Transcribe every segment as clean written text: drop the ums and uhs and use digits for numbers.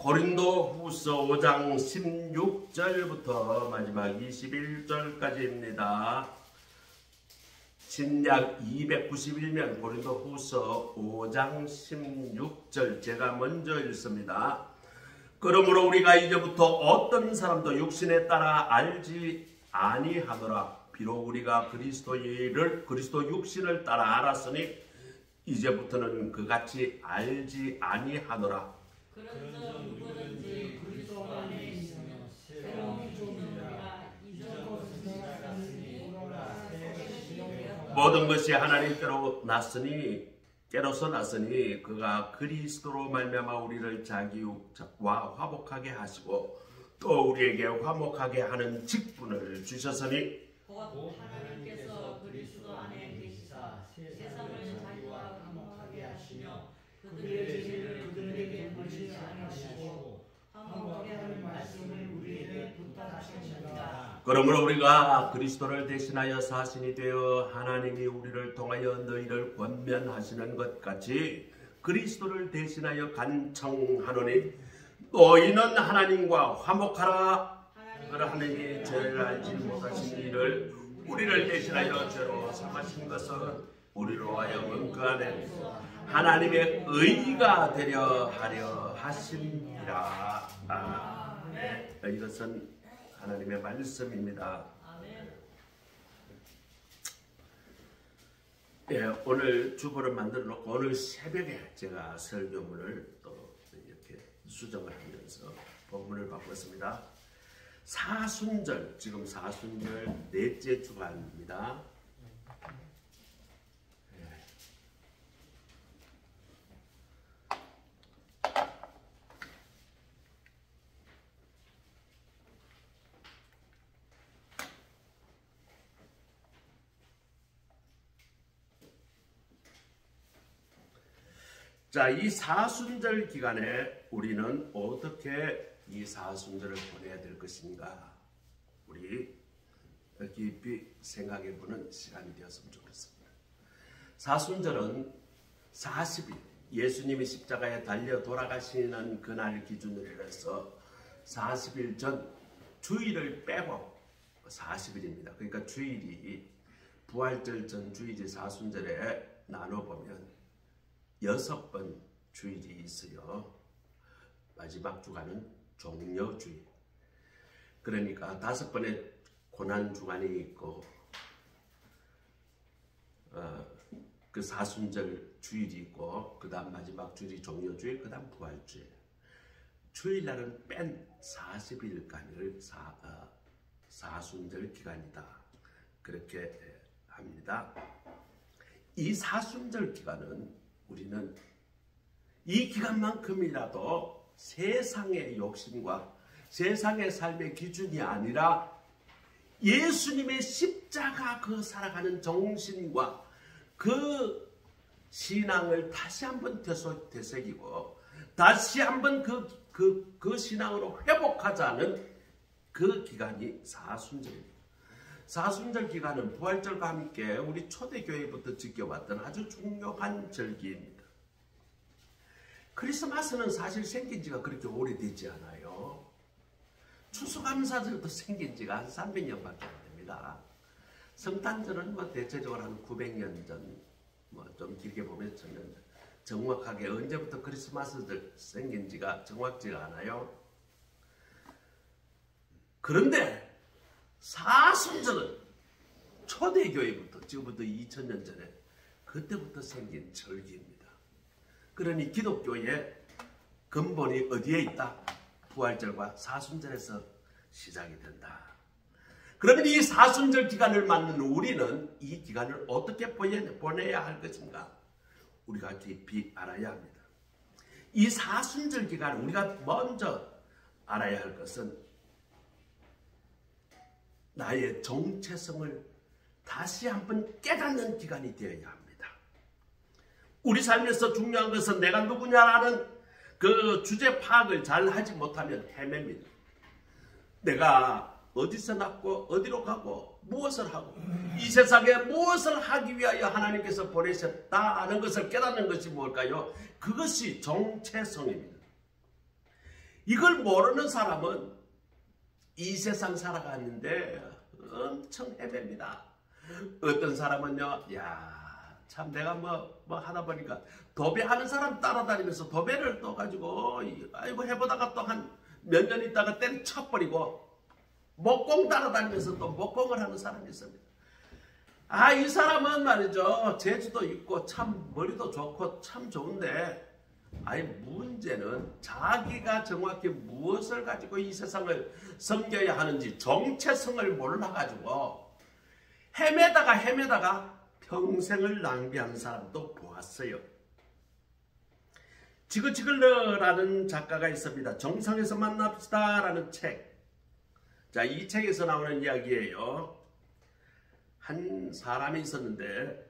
고린도 후서 5장 16절부터 마지막 21절까지입니다. 신약 291면 고린도 후서 5장 16절 제가 먼저 읽습니다. 그러므로 우리가 이제부터 어떤 사람도 육신에 따라 알지 아니하노라. 비록 우리가 그리스도 육신을 따라 알았으니 이제부터는 그같이 알지 아니하노라. 그런즉 누구든지 그리스도 안에 있으면 새로운 피조물이라 이전 것은 지나갔으니 오라 새 것이 되었다. 모든 것이 하나님께로서 났으니 그가 그리스도로 말미암아 우리를 자기와 화목하게 하시고 또 우리에게 화목하게 하는 직분을 주셨으니 곧 하나님께서 그리스도 안에 계시사 세상을 자기와 화목하게 하시며 그들의 죄를 그들에게 물리지 아니하시고 화목하게 하는 말씀을 우리에게 부탁하셨느니라. 그러므로 우리가 그리스도를 대신하여 사신이 되어 하나님이 우리를 통하여 너희를 권면하시는 것 같이 그리스도를 대신하여 간청하노니 너희는 하나님과 화목하라. 하나님이 죄를 알지 못하신 이를 우리를 대신하여 죄로 삼으신 것은 우리로 하여금 그 안에 하나님의 의가 되려 하려 하심이라. 이것은 하나님의 말씀입니다. 예, 오늘 주보를 만들어 놓고 오늘 새벽에 제가 설교문을 또 이렇게 수정을 하면서 본문을 바꿨습니다. 사순절, 지금 사순절 넷째 주간입니다. 자, 이 사순절 기간에 우리는 어떻게 이 사순절을 보내야 될 것인가? 우리 깊이 생각해보는 시간이 되었으면 좋겠습니다. 사순절은 40일, 예수님이 십자가에 달려 돌아가시는 그날 기준으로 해서 40일 전 주일을 빼고 40일입니다. 그러니까 주일이 부활절 전 주일이 사순절에 나눠보면 6번 주일이 있어요. 마지막 주간은 종려주일. 그러니까 5번의 고난주간이 있고 그 사순절 주일이 있고 그 다음 마지막 주일이 종려주일, 그 다음 부활주일. 주일날은 뺀 40일간을 사순절 기간이다. 그렇게 합니다. 이 사순절 기간은 우리는 이 기간만큼이라도 세상의 욕심과 세상의 삶의 기준이 아니라 예수님의 십자가 그 살아가는 정신과 그 신앙을 다시 한번 되새기고 다시 한번 그 신앙으로 회복하자는 그 기간이 사순절입니다. 사순절 기간은 부활절과 함께 우리 초대교회부터 지켜왔던 아주 중요한 절기입니다. 크리스마스는 사실 생긴 지가 그렇게 오래되지 않아요. 추수감사절도 생긴 지가 한 300년밖에 안 됩니다. 성탄절은 뭐 대체적으로 한 900년 전, 뭐 좀 길게 보면 저는 정확하게 언제부터 크리스마스들 생긴 지가 정확지가 않아요. 그런데 사순절은 초대교회부터 지금부터 2000년 전에 그때부터 생긴 절기입니다. 그러니 기독교의 근본이 어디에 있다? 부활절과 사순절에서 시작이 된다. 그러면 이 사순절 기간을 맞는 우리는 이 기간을 어떻게 보내야 할 것인가? 우리가 깊이 알아야 합니다. 이 사순절 기간 우리가 먼저 알아야 할 것은 나의 정체성을 다시 한번 깨닫는 기간이 되어야 합니다. 우리 삶에서 중요한 것은 내가 누구냐라는 그 주제 파악을 잘 하지 못하면 헤맵니다. 내가 어디서 났고 어디로 가고 무엇을 하고 이 세상에 무엇을 하기 위하여 하나님께서 보내셨다는 것을 깨닫는 것이 뭘까요? 그것이 정체성입니다. 이걸 모르는 사람은 이 세상 살아가는데 엄청 헤맵니다. 어떤 사람은요, 야, 참 내가 뭐 하다 보니까 도배하는 사람 따라다니면서 도배를 또 가지고 아이고 해보다가 또 한 몇 년 있다가 때려쳐버리고 목공 따라다니면서 또 목공을 하는 사람이 있습니다. 아, 이 사람은 말이죠, 재주도 있고 참 머리도 좋고 참 좋은데, 아니 문제는 자기가 정확히 무엇을 가지고 이 세상을 섬겨야 하는지 정체성을 몰라가지고 헤매다가 평생을 낭비하는 사람도 보았어요. 지그지글러라는 작가가 있습니다. 정상에서 만납시다 라는 책. 자, 이 책에서 나오는 이야기예요. 한 사람이 있었는데,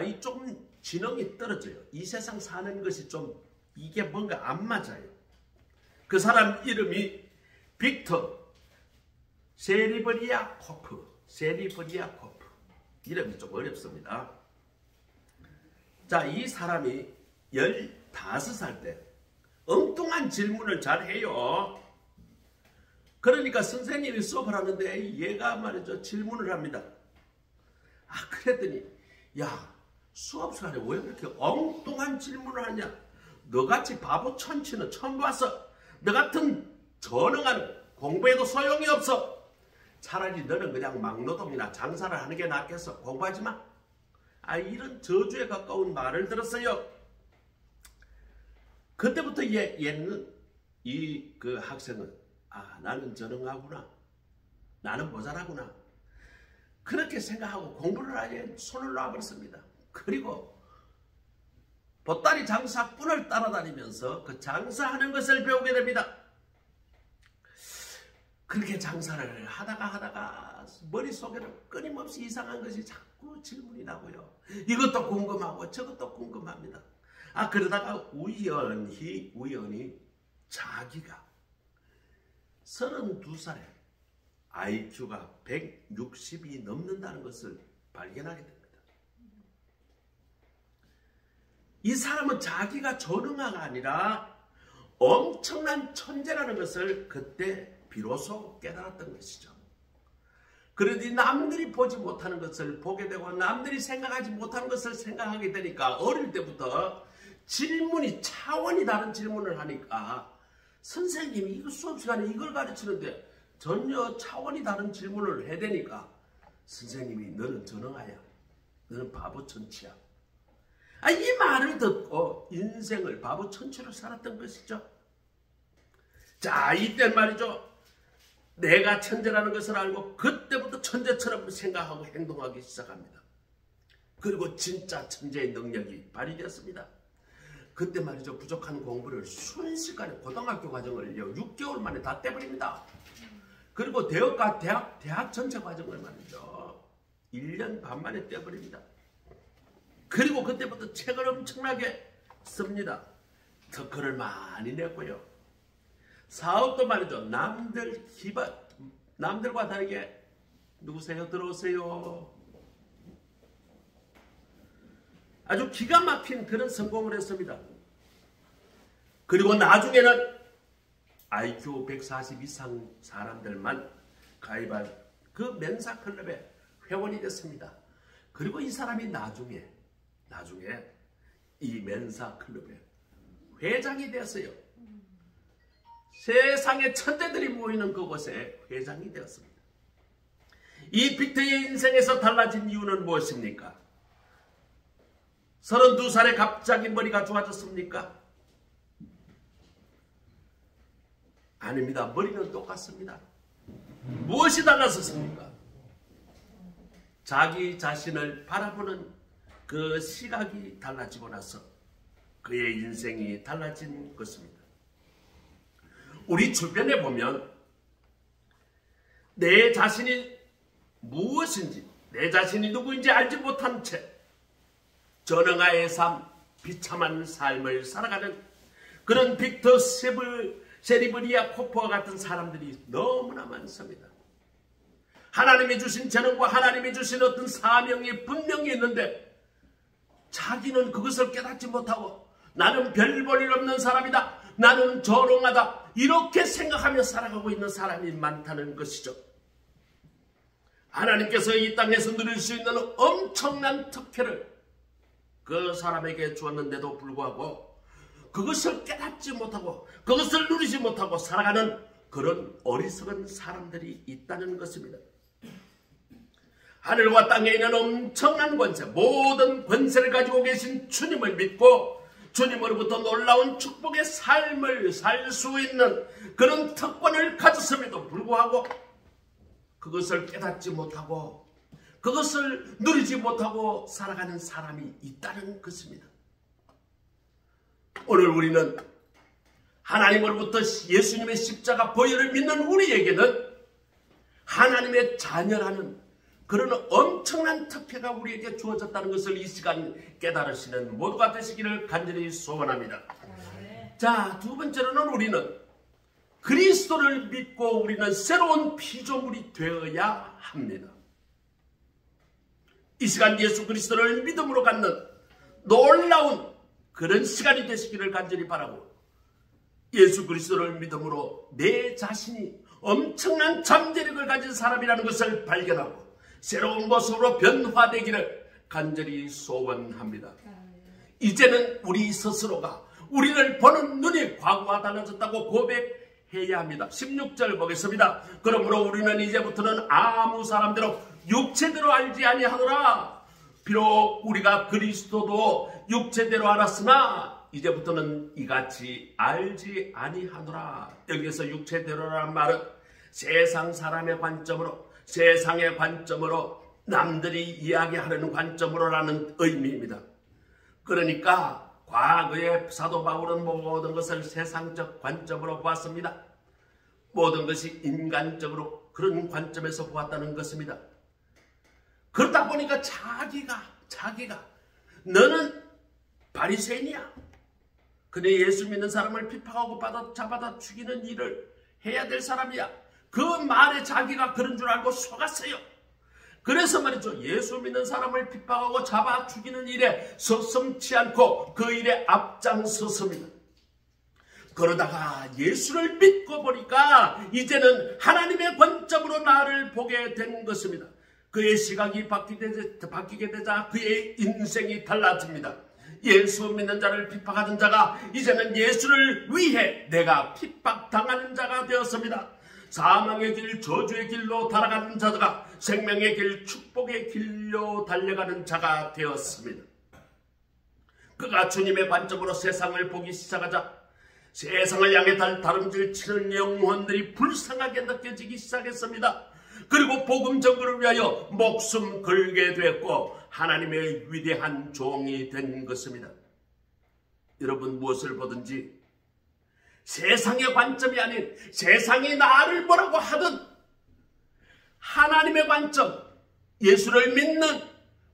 이 조금 지능이 떨어져요. 이 세상 사는 것이 좀 이게 뭔가 안 맞아요. 그 사람 이름이 빅터 세리버리아코프. 이름이 좀 어렵습니다. 자, 이 사람이 15살 때 엉뚱한 질문을 잘 해요. 그러니까 선생님이 수업을 하는데 얘가 말이죠, 질문을 합니다. 그랬더니, 야, 수업 시간에 왜 그렇게 엉뚱한 질문을 하냐? 너같이 바보 천치는 처음 봤어. 너 같은 전능한 공부해도 소용이 없어. 차라리 너는 그냥 막노동이나 장사를 하는 게 낫겠어. 공부하지 마. 이런 저주에 가까운 말을 들었어요. 그때부터 얘는 그 학생은 나는 전능하구나. 나는 모자라구나. 그렇게 생각하고 공부를 아예 손을 놔버렸습니다. 그리고 보따리 장사꾼을 따라다니면서 그 장사하는 것을 배우게 됩니다. 그렇게 장사를 하다가 머릿속에는 끊임없이 이상한 것이 자꾸 질문이 나고요. 이것도 궁금하고 저것도 궁금합니다. 그러다가 우연히 자기가 32살에 IQ가 160이 넘는다는 것을 발견하게 됩니다. 이 사람은 자기가 전능화가 아니라 엄청난 천재라는 것을 그때 비로소 깨달았던 것이죠. 그러니 남들이 보지 못하는 것을 보게 되고 남들이 생각하지 못하는 것을 생각하게 되니까 어릴 때부터 질문이 차원이 다른 질문을 하니까 선생님이 이거 수업 시간에 이걸 가르치는데 전혀 차원이 다른 질문을 해대니까 선생님이 너는 전능하야. 너는 바보 천치야. 이 말을 듣고 인생을 바보 천치로 살았던 것이죠. 자, 이때 말이죠. 내가 천재라는 것을 알고 그때부터 천재처럼 생각하고 행동하기 시작합니다. 그리고 진짜 천재의 능력이 발휘되었습니다. 그때 말이죠. 부족한 공부를 순식간에 고등학교 과정을요 6개월 만에 다 떼버립니다. 그리고 대학 전체 과정을 말이죠 1년 반 만에 떼버립니다. 그리고 그때부터 책을 엄청나게 씁니다. 특허를 많이 냈고요. 사업도 말이죠. 남들과 다르게 누구세요? 들어오세요. 아주 기가 막힌 그런 성공을 했습니다. 그리고 나중에는 IQ 140 이상 사람들만 가입한 그 멘사 클럽의 회원이 됐습니다. 그리고 이 사람이 나중에 이 멘사 클럽의 회장이 되었어요. 세상의 천재들이 모이는 그곳에 회장이 되었습니다. 이 빅터의 인생에서 달라진 이유는 무엇입니까? 32살에 갑자기 머리가 좋아졌습니까? 아닙니다. 머리는 똑같습니다. 무엇이 달라졌습니까? 자기 자신을 바라보는 그 시각이 달라지고 나서 그의 인생이 달라진 것입니다. 우리 주변에 보면 내 자신이 무엇인지, 내 자신이 누구인지 알지 못한 채 전능화의 삶, 비참한 삶을 살아가는 그런 빅터 세리버리아코프와 같은 사람들이 너무나 많습니다. 하나님이 주신 재능과 하나님이 주신 어떤 사명이 분명히 있는데 자기는 그것을 깨닫지 못하고 나는 별 볼 일 없는 사람이다. 나는 조롱하다 이렇게 생각하며 살아가고 있는 사람이 많다는 것이죠. 하나님께서 이 땅에서 누릴 수 있는 엄청난 특혜를 그 사람에게 주었는데도 불구하고 그것을 깨닫지 못하고 그것을 누리지 못하고 살아가는 그런 어리석은 사람들이 있다는 것입니다. 하늘과 땅에 있는 엄청난 권세, 모든 권세를 가지고 계신 주님을 믿고 주님으로부터 놀라운 축복의 삶을 살 수 있는 그런 특권을 가졌음에도 불구하고 그것을 깨닫지 못하고 그것을 누리지 못하고 살아가는 사람이 있다는 것입니다. 오늘 우리는 하나님으로부터 예수님의 십자가 보혈을 믿는 우리에게는 하나님의 자녀라는 그런 엄청난 특혜가 우리에게 주어졌다는 것을 이 시간 깨달으시는 모두가 되시기를 간절히 소원합니다. 자, 두 번째로는 우리는 그리스도를 믿고 우리는 새로운 피조물이 되어야 합니다. 이 시간 예수 그리스도를 믿음으로 갖는 놀라운 그런 시간이 되시기를 간절히 바라고, 예수 그리스도를 믿음으로 내 자신이 엄청난 잠재력을 가진 사람이라는 것을 발견하고 새로운 모습으로 변화되기를 간절히 소원합니다. 이제는 우리 스스로가 우리를 보는 눈이 과거와 달라졌다고 고백해야 합니다. 16절 보겠습니다. 그러므로 우리는 이제부터는 아무 사람대로 육체대로 알지 아니하노라. 비록 우리가 그리스도도 육체대로 알았으나 이제부터는 이같이 알지 아니하노라. 여기서 육체대로라는 말은 세상 사람의 관점으로, 세상의 관점으로, 남들이 이야기하려는 관점으로라는 의미입니다. 그러니까 과거에 사도 바울은 모든 것을 세상적 관점으로 보았습니다. 모든 것이 인간적으로 그런 관점에서 보았다는 것입니다. 그러다 보니까 자기가 너는 바리새인이야. 근데 예수 믿는 사람을 핍박하고 잡아다 죽이는 일을 해야 될 사람이야. 그 말에 자기가 그런 줄 알고 속았어요. 그래서 말이죠. 예수 믿는 사람을 핍박하고 잡아 죽이는 일에 서슴지 않고 그 일에 앞장섰습니다. 그러다가 예수를 믿고 보니까 이제는 하나님의 관점으로 나를 보게 된 것입니다. 그의 시각이 바뀌게 되자 그의 인생이 달라집니다. 예수 믿는 자를 핍박하던 자가 이제는 예수를 위해 내가 핍박당하는 자가 되었습니다. 사망의 길, 저주의 길로 달아가는 자가 생명의 길, 축복의 길로 달려가는 자가 되었습니다. 그가 주님의 관점으로 세상을 보기 시작하자 세상을 향해 다름질 치는 영혼들이 불쌍하게 느껴지기 시작했습니다. 그리고 복음 전거를 위하여 목숨 걸게 되었고 하나님의 위대한 종이 된 것입니다. 여러분, 무엇을 보든지 세상의 관점이 아닌 세상이 나를 뭐라고 하든 하나님의 관점, 예수를 믿는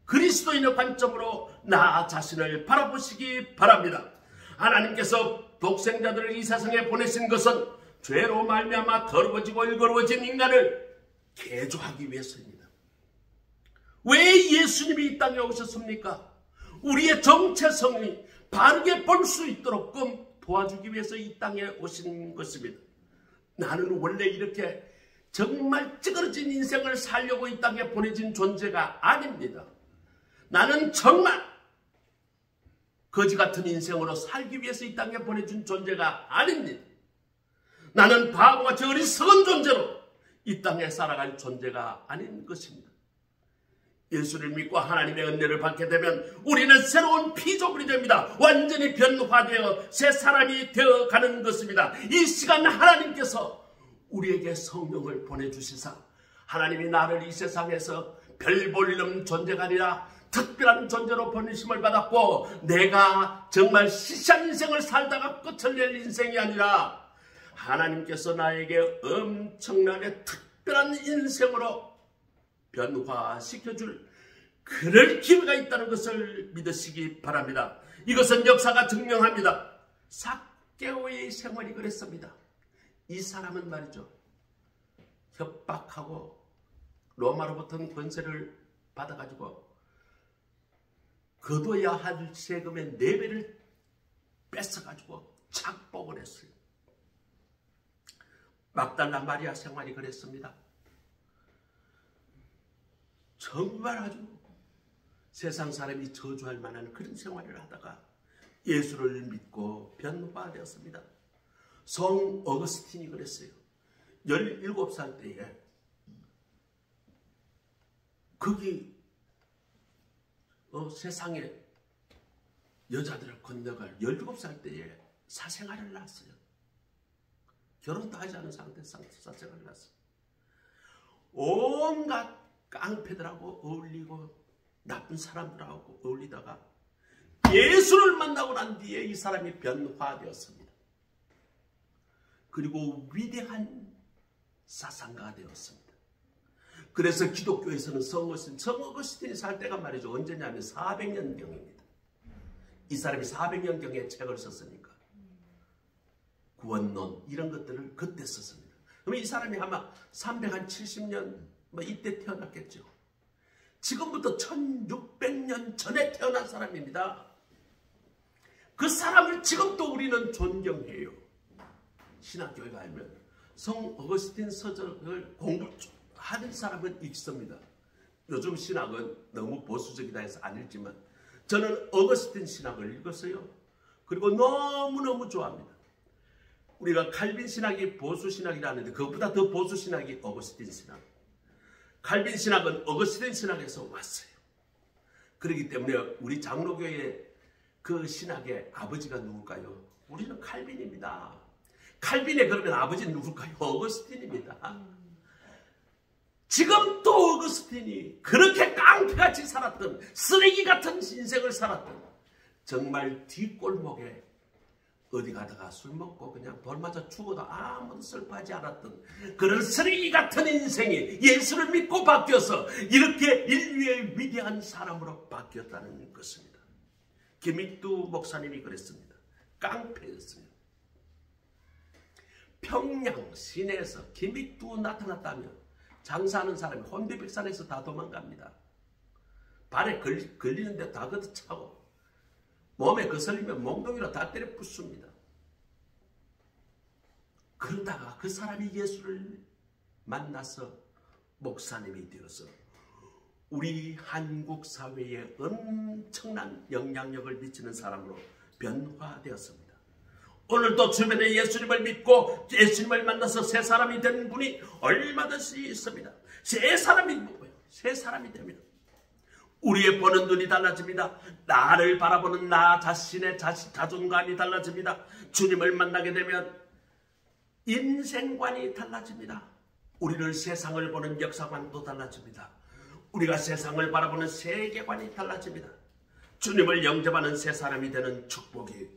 그리스도인의 관점으로 나 자신을 바라보시기 바랍니다. 하나님께서 독생자들을 이 세상에 보내신 것은 죄로 말미암아 더러워지고 일거러워진 인간을 개조하기 위해서입니다. 왜 예수님이 이 땅에 오셨습니까? 우리의 정체성이 바르게 볼 수 있도록 도와주기 위해서 이 땅에 오신 것입니다. 나는 원래 이렇게 정말 찌그러진 인생을 살려고 이 땅에 보내진 존재가 아닙니다. 나는 정말 거지 같은 인생으로 살기 위해서 이 땅에 보내준 존재가 아닙니다. 나는 바보같이 어리석은 존재로 이 땅에 살아갈 존재가 아닌 것입니다. 예수를 믿고 하나님의 은혜를 받게 되면 우리는 새로운 피조물이 됩니다. 완전히 변화되어 새 사람이 되어가는 것입니다. 이 시간 하나님께서 우리에게 성령을 보내주시사 하나님이 나를 이 세상에서 별 볼름 존재가 아니라 특별한 존재로 보내심을 받았고 내가 정말 시시한 인생을 살다가 끝을 낼 인생이 아니라 하나님께서 나에게 엄청나게 특별한 인생으로 변화시켜줄 그럴 기회가 있다는 것을 믿으시기 바랍니다. 이것은 역사가 증명합니다. 삭개오의 생활이 그랬습니다. 이 사람은 말이죠, 협박하고 로마로부터 권세를 받아가지고 거둬야 할 세금의 4배를 뺏어가지고 착복을 했어요. 막달라 마리아 생활이 그랬습니다. 정말 아주 세상 사람이 저주할 만한 그런 생활을 하다가 예수를 믿고 변화되었습니다. 성 어거스틴이 그랬어요. 17살 때에 거기 세상에 여자들을 건너갈 17살 때에 사생활을 낳았어요. 결혼도 하지 않은 상태에서 사생활을 낳았어요. 온갖 깡패들하고 어울리고 나쁜 사람들하고 어울리다가 예수를 만나고 난 뒤에 이 사람이 변화되었습니다. 그리고 위대한 사상가가 되었습니다. 그래서 기독교에서는 성 어거스틴이 살 때가 말이죠. 언제냐면 400년경입니다. 이 사람이 400년경에 책을 썼으니까 구원론 이런 것들을 그때 썼습니다. 그러면 이 사람이 아마 370년 이때 태어났겠죠. 지금부터 1600년 전에 태어난 사람입니다. 그 사람을 지금도 우리는 존경해요. 신학교에 가면 성 어거스틴 서적을 공부하는 사람은 있습니다. 요즘 신학은 너무 보수적이다 해서 안 읽지만 저는 어거스틴 신학을 읽었어요. 그리고 너무너무 좋아합니다. 우리가 칼빈 신학이 보수 신학이라는데 그것보다 더 보수 신학이 어거스틴 신학. 칼빈 신학은 어거스틴 신학에서 왔어요. 그렇기 때문에 우리 장로교의 그 신학의 아버지가 누굴까요? 우리는 칼빈입니다. 칼빈의 그러면 아버지는 누굴까요? 어거스틴입니다. 지금도 어거스틴이 그렇게 깡패같이 살았던 쓰레기 같은 인생을 살았던 정말 뒷골목에 어디 가다가 술 먹고 그냥 돌 맞아 죽어도 아무도 슬퍼하지 않았던 그런 쓰레기 같은 인생이 예수를 믿고 바뀌어서 이렇게 인류의 위대한 사람으로 바뀌었다는 것입니다. 김익두 목사님이 그랬습니다. 깡패였어요. 평양 시내에서 김익두 나타났다면 장사하는 사람이 혼비백산에서 다 도망갑니다. 발에 걸리는데 다 걷어차고 몸에 거슬리면 몽둥이로 다 때려 부숩니다. 그러다가 그 사람이 예수를 만나서 목사님이 되어서 우리 한국 사회에 엄청난 영향력을 미치는 사람으로 변화되었습니다. 오늘도 주변에 예수님을 믿고 예수님을 만나서 새 사람이 된 분이 얼마든지 있습니다. 새 사람이 됩니다. 우리의 보는 눈이 달라집니다. 나를 바라보는 나 자신의 자존감이 달라집니다. 주님을 만나게 되면 인생관이 달라집니다. 우리를 세상을 보는 역사관도 달라집니다. 우리가 세상을 바라보는 세계관이 달라집니다. 주님을 영접하는 새 사람이 되는 축복이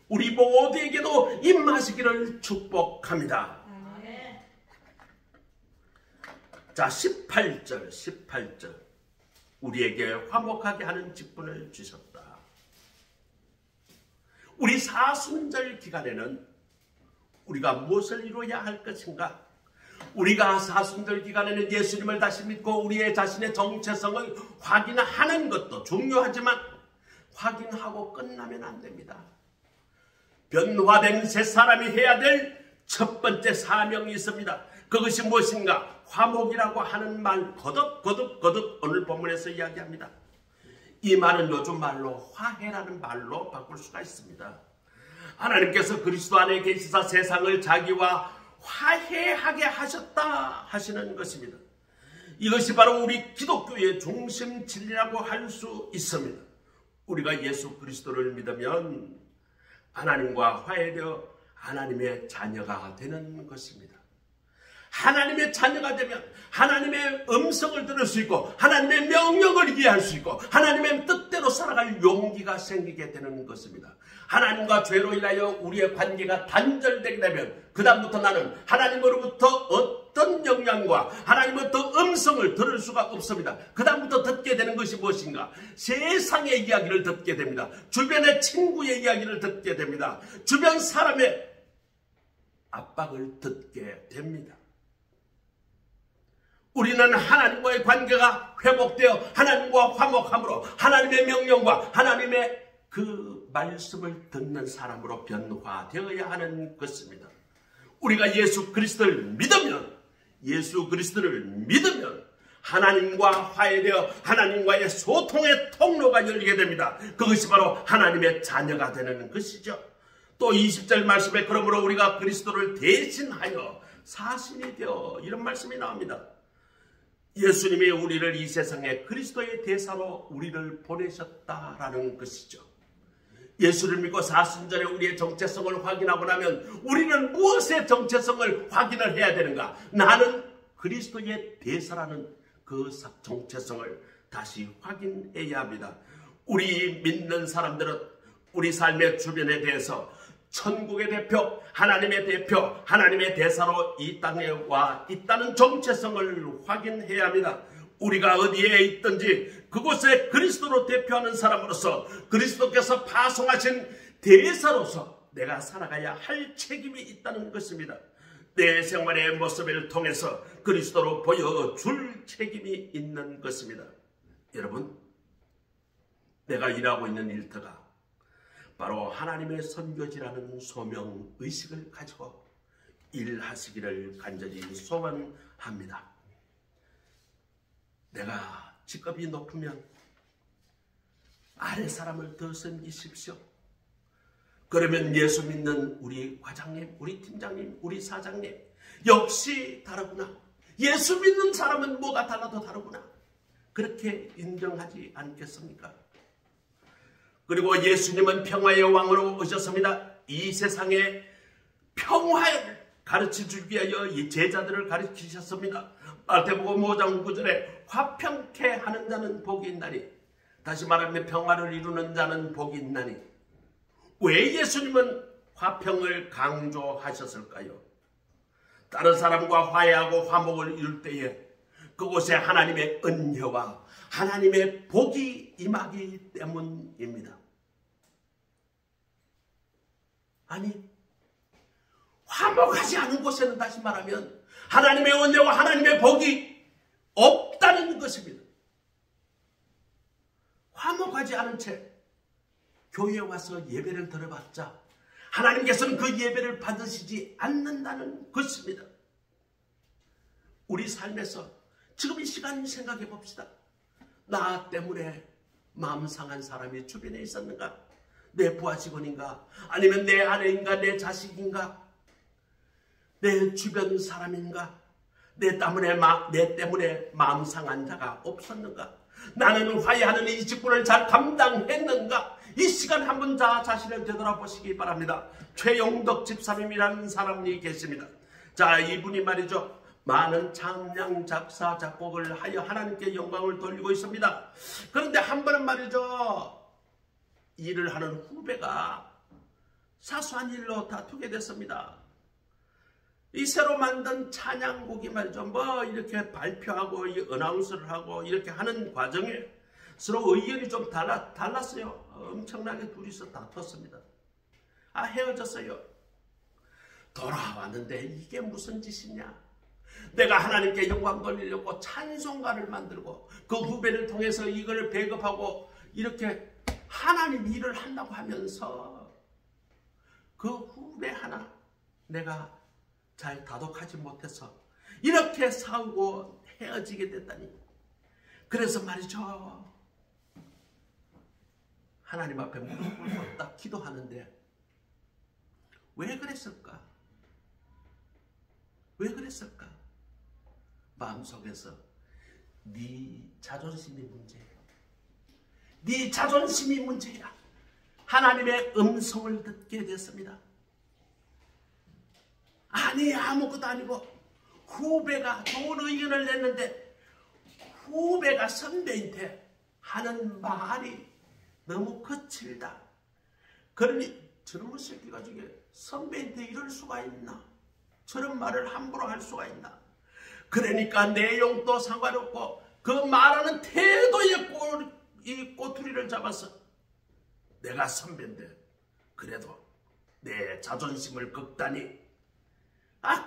우리 모두에게도 임하시기를 축복합니다. 자, 18절 우리에게 화목하게 하는 직분을 주셨다. 우리 사순절 기간에는 우리가 무엇을 이루어야 할 것인가? 우리가 사순절 기간에는 예수님을 다시 믿고 우리의 자신의 정체성을 확인하는 것도 중요하지만 확인하고 끝나면 안 됩니다. 변화된 새 사람이 해야 될 첫 번째 사명이 있습니다. 그것이 무엇인가? 화목이라고 하는 말 거듭 오늘 본문에서 이야기합니다. 이 말은 요즘 말로 화해라는 말로 바꿀 수가 있습니다. 하나님께서 그리스도 안에 계시사 세상을 자기와 화해하게 하셨다 하시는 것입니다. 이것이 바로 우리 기독교의 중심 진리라고 할 수 있습니다. 우리가 예수 그리스도를 믿으면 하나님과 화해되어 하나님의 자녀가 되는 것입니다. 하나님의 자녀가 되면 하나님의 음성을 들을 수 있고 하나님의 명령을 이해할 수 있고 하나님의 뜻대로 살아갈 용기가 생기게 되는 것입니다. 하나님과 죄로 인하여 우리의 관계가 단절되게 되면 그 다음부터 나는 하나님으로부터 어떤 영향과 하나님으로부터 음성을 들을 수가 없습니다. 그 다음부터 듣게 되는 것이 무엇인가? 세상의 이야기를 듣게 됩니다. 주변의 친구의 이야기를 듣게 됩니다. 주변 사람의 압박을 듣게 됩니다. 우리는 하나님과의 관계가 회복되어 하나님과 화목함으로 하나님의 명령과 하나님의 그 말씀을 듣는 사람으로 변화되어야 하는 것입니다. 우리가 예수 그리스도를 믿으면 하나님과 화해되어 하나님과의 소통의 통로가 열리게 됩니다. 그것이 바로 하나님의 자녀가 되는 것이죠. 또 20절 말씀에 그러므로 우리가 그리스도를 대신하여 사신이 되어 이런 말씀이 나옵니다. 예수님이 우리를 이 세상에 그리스도의 대사로 우리를 보내셨다라는 것이죠. 예수를 믿고 사순절에 우리의 정체성을 확인하고 나면 우리는 무엇의 정체성을 확인을 해야 되는가? 나는 그리스도의 대사라는 그 정체성을 다시 확인해야 합니다. 우리 믿는 사람들은 우리 삶의 주변에 대해서 천국의 대표, 하나님의 대사로 이 땅에 와 있다는 정체성을 확인해야 합니다. 우리가 어디에 있든지 그곳에 그리스도로 대표하는 사람으로서 그리스도께서 파송하신 대사로서 내가 살아가야 할 책임이 있다는 것입니다. 내 생활의 모습을 통해서 그리스도로 보여줄 책임이 있는 것입니다. 여러분, 내가 일하고 있는 일터가 바로 하나님의 선교지라는 소명의식을 가지고 일하시기를 간절히 소원합니다. 내가 직급이 높으면 아래 사람을 더 섬기십시오. 그러면 예수 믿는 우리 과장님, 우리 팀장님, 우리 사장님 역시 다르구나. 예수 믿는 사람은 뭐가 달라도 다르구나. 그렇게 인정하지 않겠습니까? 그리고 예수님은 평화의 왕으로 오셨습니다. 이 세상에 평화를 가르쳐주기 위하여 이 제자들을 가르치셨습니다. 마태복음 5장 9절에 화평케 하는 자는 복이 있나니, 다시 말하면 평화를 이루는 자는 복이 있나니, 왜 예수님은 화평을 강조하셨을까요? 다른 사람과 화해하고 화목을 이룰 때에 그곳에 하나님의 은혜와 하나님의 복이 임하기 때문입니다. 아니, 화목하지 않은 곳에는 다시 말하면 하나님의 은혜와 하나님의 복이 없다는 것입니다. 화목하지 않은 채 교회에 와서 예배를 드려봤자 하나님께서는 그 예배를 받으시지 않는다는 것입니다. 우리 삶에서 지금 이 시간 생각해 봅시다. 나 때문에 마음 상한 사람이 주변에 있었는가? 내 부하 직원인가? 아니면 내 아내인가? 내 자식인가? 내 주변 사람인가? 내 때문에 마음 상한 자가 없었는가? 나는 화해하는 이 직분을 잘 감당했는가? 이 시간 한번 자신을 되돌아보시기 바랍니다. 최용덕 집사님이라는 사람이 계십니다. 자, 이분이 말이죠, 많은 찬양, 작사, 작곡을 하여 하나님께 영광을 돌리고 있습니다. 그런데 한 번은 말이죠, 일을 하는 후배가 사소한 일로 다투게 됐습니다. 이 새로 만든 찬양곡이 말이죠, 뭐 이렇게 발표하고 어나운서를 하고 이렇게 하는 과정에 서로 의견이 좀 달랐어요. 엄청나게 둘이서 다퉜습니다. 헤어졌어요. 돌아왔는데 이게 무슨 짓이냐? 내가 하나님께 영광 돌리려고 찬송가를 만들고 그 후배를 통해서 이걸 배급하고 이렇게 하나님 일을 한다고 하면서 그 후배 하나 내가 잘 다독하지 못해서 이렇게 싸우고 헤어지게 됐다니. 그래서 말이죠, 하나님 앞에 무릎 꿇고 딱 기도하는데 왜 그랬을까? 왜 그랬을까? 마음속에서 네 자존심이 문제야. 네 자존심이 문제야. 하나님의 음성을 듣게 됐습니다. 아니, 아무것도 아니고 후배가 좋은 의견을 냈는데 후배가 선배한테 하는 말이 너무 거칠다. 그러니 저놈의 새끼가 저게 선배한테 이럴 수가 있나? 저런 말을 함부로 할 수가 있나? 그러니까 내용도 상관없고 그 말하는 태도에 이 꼬투리를 잡아서 내가 선배인데 그래도 내 자존심을 긁다니,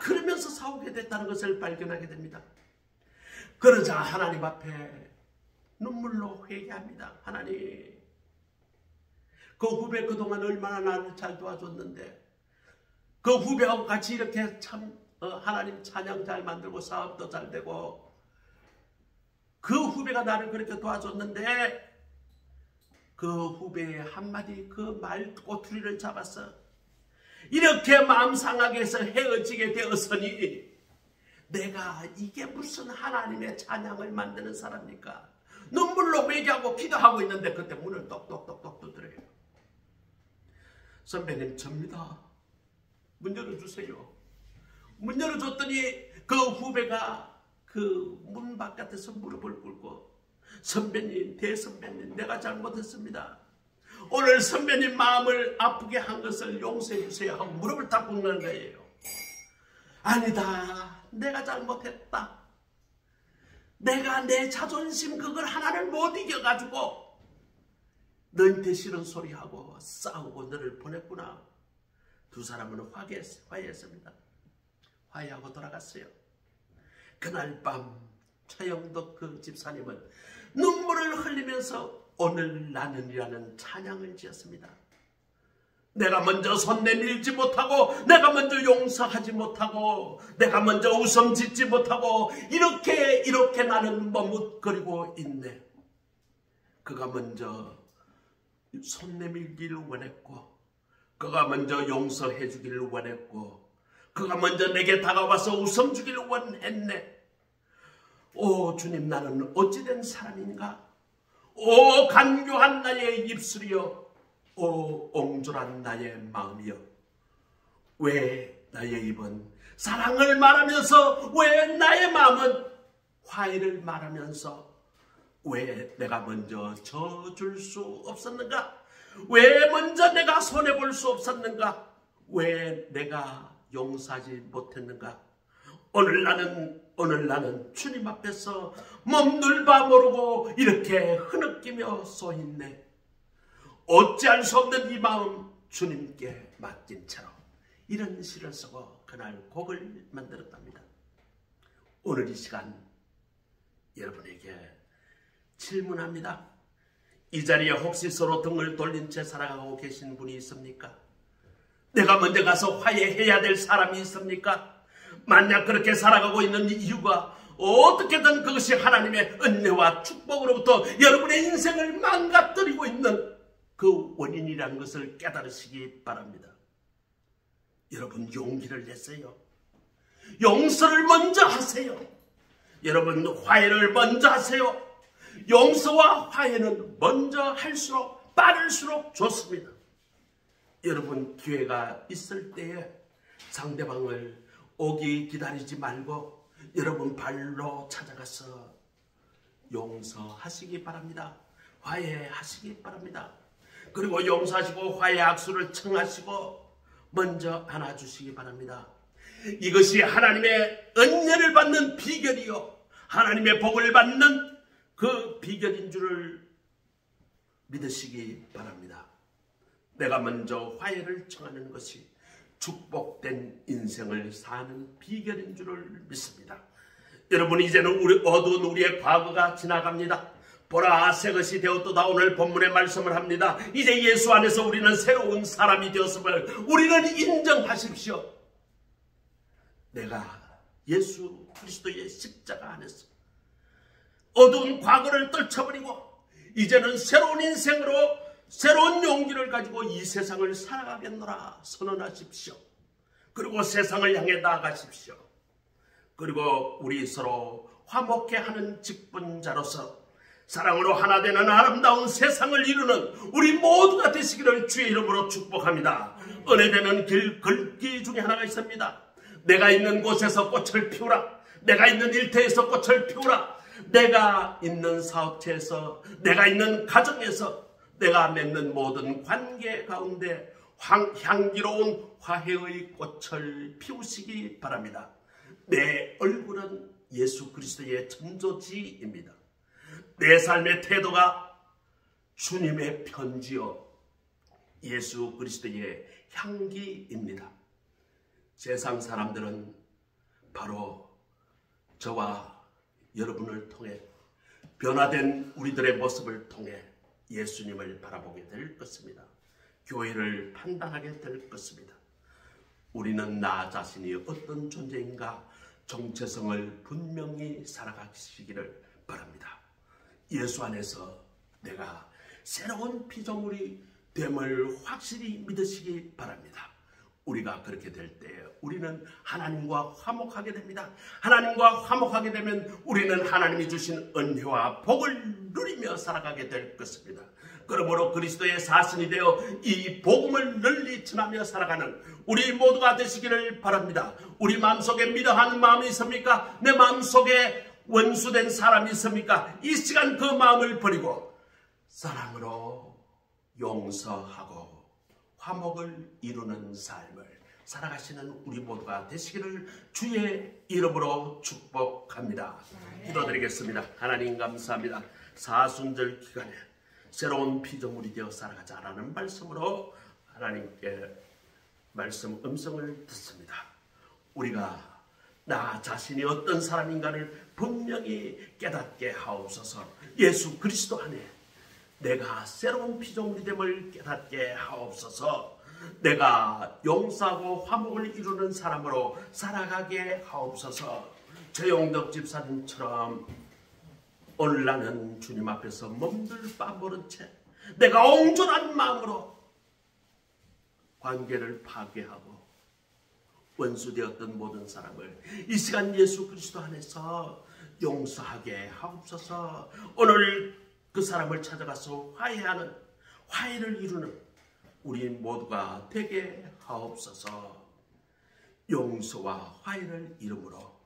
그러면서 싸우게 됐다는 것을 발견하게 됩니다. 그러자 하나님 앞에 눈물로 회개합니다. 하나님, 그 후배 그동안 얼마나 나를 잘 도와줬는데, 그 후배하고 같이 이렇게 참 하나님 찬양 잘 만들고 사업도 잘 되고, 그 후배가 나를 그렇게 도와줬는데 그 후배의 한마디 그 말 꼬투리를 잡아서 이렇게 마음 상하게 해서 헤어지게 되었으니 내가 이게 무슨 하나님의 찬양을 만드는 사람입니까? 눈물로 회개하고 기도하고 있는데 그때 문을 똑똑똑똑 두드려요. 선배님, 접니다. 문 열어주세요. 문 열어줬더니 그 후배가 그 문 바깥에서 무릎을 꿇고, 선배님, 대선배님, 내가 잘못했습니다. 오늘 선배님 마음을 아프게 한 것을 용서해 주세요 하고 무릎을 딱 꿇는 거예요. 아니다, 내가 잘못했다. 내가 내 자존심 그걸 하나를 못 이겨가지고 너한테 싫은 소리하고 싸우고 너를 보냈구나. 두 사람은 화해했습니다. 화해하고 돌아갔어요. 그날 밤 차영덕 그 집사님은 눈물을 흘리면서 오늘 나는이라는 찬양을 지었습니다. 내가 먼저 손 내밀지 못하고, 내가 먼저 용서하지 못하고, 내가 먼저 웃음 짓지 못하고 이렇게 나는 머뭇거리고 있네. 그가 먼저 손 내밀기를 원했고, 그가 먼저 용서해 주기를 원했고, 그가 먼저 내게 다가와서 웃음 주기를 원했네. 오 주님, 나는 어찌된 사람인가? 오 간교한 나의 입술이여, 오 옹졸한 나의 마음이여, 왜 나의 입은 사랑을 말하면서, 왜 나의 마음은 화해를 말하면서, 왜 내가 먼저 져줄 수 없었는가? 왜 먼저 내가 손해볼 수 없었는가? 왜 내가 용서하지 못했는가? 오늘 나는 주님 앞에서 몸둘 바 모르고 이렇게 흐느끼며 쏘있네. 어찌할 수 없는 이 마음 주님께 맡긴 채로 이런 시를 쓰고 그날 곡을 만들었답니다. 오늘 이 시간 여러분에게 질문합니다. 이 자리에 혹시 서로 등을 돌린 채 살아가고 계신 분이 있습니까? 내가 먼저 가서 화해해야 될 사람이 있습니까? 만약 그렇게 살아가고 있는 이유가 어떻게든 그것이 하나님의 은혜와 축복으로부터 여러분의 인생을 망가뜨리고 있는 그 원인이라는 것을 깨달으시기 바랍니다. 여러분 용기를 내세요. 용서를 먼저 하세요. 여러분 화해를 먼저 하세요. 용서와 화해는 먼저 할수록 빠를수록 좋습니다. 여러분 기회가 있을 때에 상대방을 오기 기다리지 말고 여러분 발로 찾아가서 용서하시기 바랍니다. 화해하시기 바랍니다. 그리고 용서하시고 화해 악수를 청하시고 먼저 안아주시기 바랍니다. 이것이 하나님의 은혜를 받는 비결이요, 하나님의 복을 받는 그 비결인 줄을 믿으시기 바랍니다. 내가 먼저 화해를 청하는 것이 축복된 인생을 사는 비결인 줄을 믿습니다. 여러분 이제는 어두운 우리의 과거가 지나갑니다. 보라 새 것이 되었도다. 오늘 본문의 말씀을 합니다. 이제 예수 안에서 우리는 새로운 사람이 되었음을 우리는 인정하십시오. 내가 예수 그리스도의 십자가 안에서 어두운 과거를 떨쳐버리고 이제는 새로운 인생으로 새로운 용기를 가지고 이 세상을 살아가겠노라 선언하십시오. 그리고 세상을 향해 나아가십시오. 그리고 우리 서로 화목해 하는 직분자로서 사랑으로 하나 되는 아름다운 세상을 이루는 우리 모두가 되시기를 주의 이름으로 축복합니다. 은혜되는 길 걷기 중에 하나가 있습니다. 내가 있는 곳에서 꽃을 피우라. 내가 있는 일터에서 꽃을 피우라. 내가 있는 사업체에서, 내가 있는 가정에서, 내가 맺는 모든 관계 가운데 향기로운 화해의 꽃을 피우시기 바랍니다. 내 얼굴은 예수 그리스도의 전조지입니다. 내 삶의 태도가 주님의 편지요 예수 그리스도의 향기입니다. 세상 사람들은 바로 저와 여러분을 통해 변화된 우리들의 모습을 통해 예수님을 바라보게 될 것입니다. 교회를 판단하게 될 것입니다. 우리는 나 자신이 어떤 존재인가 정체성을 분명히 살아가시기를 바랍니다. 예수 안에서 내가 새로운 피조물이 됨을 확실히 믿으시기 바랍니다. 우리가 그렇게 될 때 우리는 하나님과 화목하게 됩니다. 하나님과 화목하게 되면 우리는 하나님이 주신 은혜와 복을 누리며 살아가게 될 것입니다. 그러므로 그리스도의 사신이 되어 이 복음을 널리 전하며 살아가는 우리 모두가 되시기를 바랍니다. 우리 마음속에 미련한 마음이 있습니까? 내 마음속에 원수된 사람이 있습니까? 이 시간 그 마음을 버리고 사랑으로 용서하고 화목을 이루는 삶을 살아가시는 우리 모두가 되시기를 주의 이름으로 축복합니다. 기도드리겠습니다. 하나님 감사합니다. 사순절 기간에 새로운 피조물이 되어 살아가자라는 말씀으로 하나님께 말씀 음성을 듣습니다. 우리가 나 자신이 어떤 사람인가를 분명히 깨닫게 하옵소서. 예수 그리스도 안에 내가 새로운 피조물이 됨을 깨닫게 하옵소서. 내가 용서하고 화목을 이루는 사람으로 살아가게 하옵소서. 최용덕 집사님처럼 오늘 나는 주님 앞에서 몸둘 바 모른 채 내가 온전한 마음으로 관계를 파괴하고 원수되었던 모든 사람을 이 시간 예수 그리스도 안에서 용서하게 하옵소서. 오늘 그 사람을 찾아가서 화해하는, 화해를 이루는 우리 모두가 되게 하옵소서. 용서와 화해를 이름으로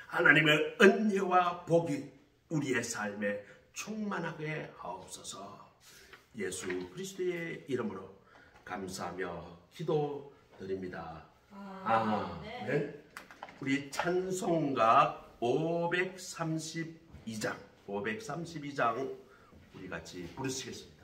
하나님의 은혜와 복이 우리의 삶에 충만하게 하옵소서. 예수 그리스도의 이름으로 감사하며 기도드립니다. 아멘. 우리 찬송가 532장 우리 같이 부르시겠습니다.